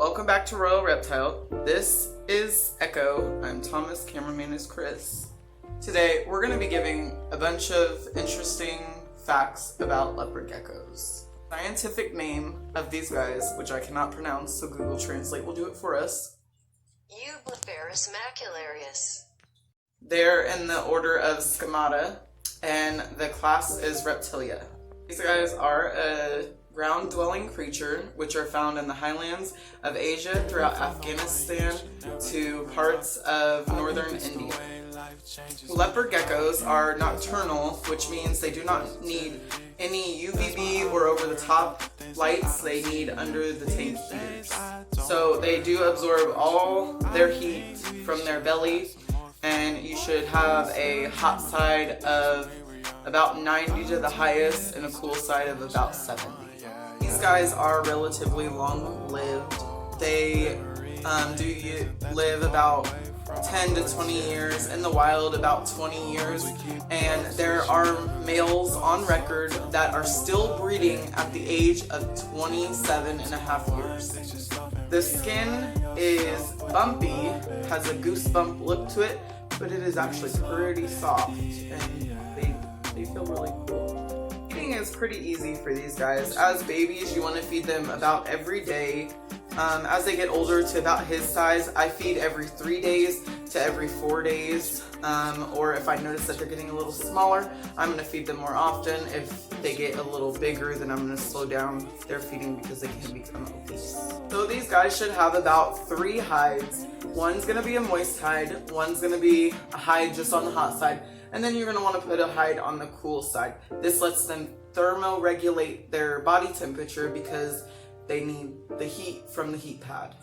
welcome back to Royal Reptile. This is Echo. I'm Thomas, cameraman is Chris. Today we're going to be giving a bunch of interesting facts about leopard geckos. Scientific name of these guys, which I cannot pronounce, so Google Translate will do it for us. Eublepharis macularis. They're in the order of Schemata, and the class is Reptilia. These guys are a ground-dwelling creature, which are found in the highlands of Asia throughout Afghanistan to parts of northern India. Leopard geckos are nocturnal, which means they do not need any UVB or over-the-top lights. They need under the tank heaters. So they do absorb all their heat from their belly, and you should have a hot side of about 90 to the highest and a cool side of about 70. These guys are relatively long-lived. They do live about 10 to 20 years, in the wild about 20 years, and there are males on record that are still breeding at the age of 27 and a half years. The skin is bumpy, has a goosebump look to it, but it is actually pretty soft, and they feel really cool. Feeding is pretty easy for these guys. As babies, you want to feed them about every day. As they get older to about his size, I feed every 3 days to every 4 days. Or if I notice that they're getting a little smaller, I'm going to feed them more often. If they get a little bigger, then I'm going to slow down their feeding because they can become obese. So these guys should have about 3 hides. One's going to be a moist hide, one's going to be a hide just on the hot side, and then you're going to want to put a hide on the cool side. This lets them thermoregulate their body temperature because they need the heat from the heat pad.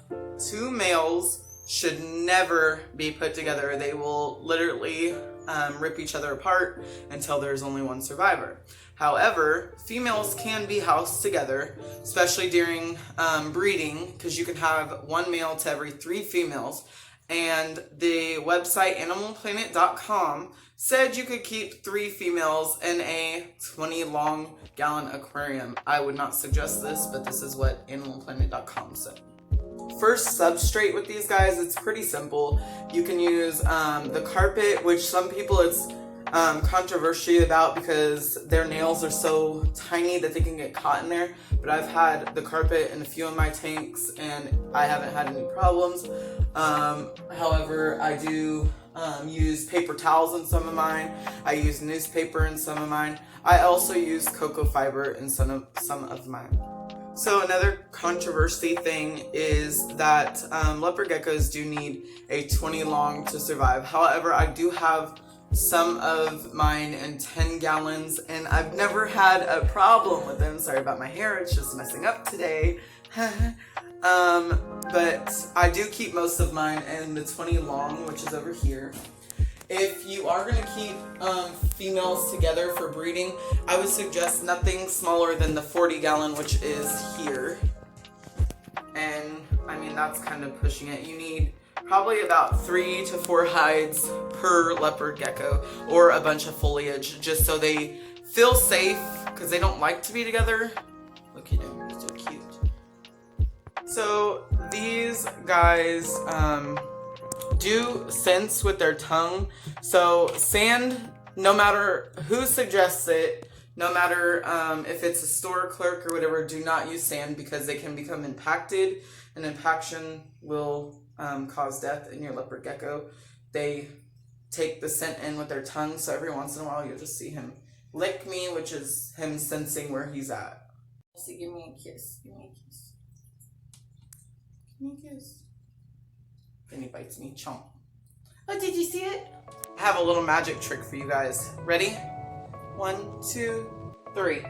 2 males should never be put together. They will literally rip each other apart until there's only one survivor. However, females can be housed together, especially during breeding, because you can have 1 male to every 3 females. And the website animalplanet.com said you could keep 3 females in a 20 long gallon aquarium. I would not suggest this, but this is what animalplanet.com said. First substrate with these guys, it's pretty simple. You can use the carpet, which some people it's controversy about because their nails are so tiny that they can get caught in there. But I've had the carpet in a few of my tanks and I haven't had any problems. However, I do use paper towels in some of mine. I use newspaper in some of mine. I also use cocoa fiber in some of mine. So another controversy thing is that leopard geckos do need a 20 long to survive. However, I do have some of mine in 10 gallons and I've never had a problem with them. Sorry about my hair, it's just messing up today. But I do keep most of mine in the 20 long, which is over here. If you are going to keep females together for breeding, I would suggest nothing smaller than the 40 gallon, which is here. And I mean, that's kind of pushing it. You need probably about 3 to 4 hides per leopard gecko, or a bunch of foliage, just so they feel safe, because they don't like to be together. Look at him, he's so cute. So these guys do sense with their tongue. So sand, no matter who suggests it, no matter if it's a store clerk or whatever, do not use sand because they can become impacted, and impaction will cause death in your leopard gecko. They take the scent in with their tongue, so every once in a while you'll just see him lick me, which is him sensing where he's at. So give me a kiss. Give me a kiss. Give me a kiss. Then he bites me. Chomp. Oh, did you see it? I have a little magic trick for you guys. Ready? 1, 2, 3.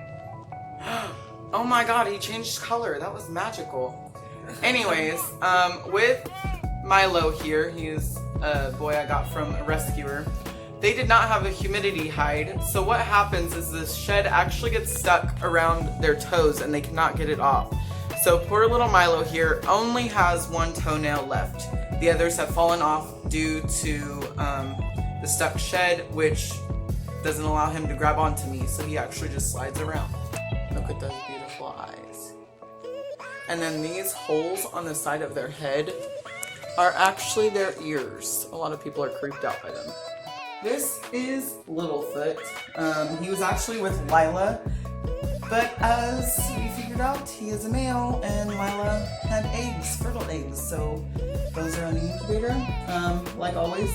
Oh my god, he changed color. That was magical. Anyways, with Milo here, he's a boy I got from a rescuer. They did not have a humidity hide, so what happens is this shed actually gets stuck around their toes and they cannot get it off. So poor little Milo here only has 1 toenail left. The others have fallen off due to the stuck shed, which doesn't allow him to grab onto me, so he actually just slides around. Look at those beautiful eyes. And then these holes on the side of their head are actually their ears. A lot of people are creeped out by them. This is Littlefoot. He was actually with Lila, but as we figured out, he is a male, and Lila had eggs, fertile eggs, so those are in the incubator. Like always,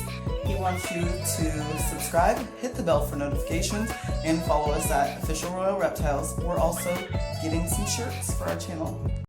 he wants you to subscribe, hit the bell for notifications, and follow us at Official Royal Reptiles. We're also getting some shirts for our channel.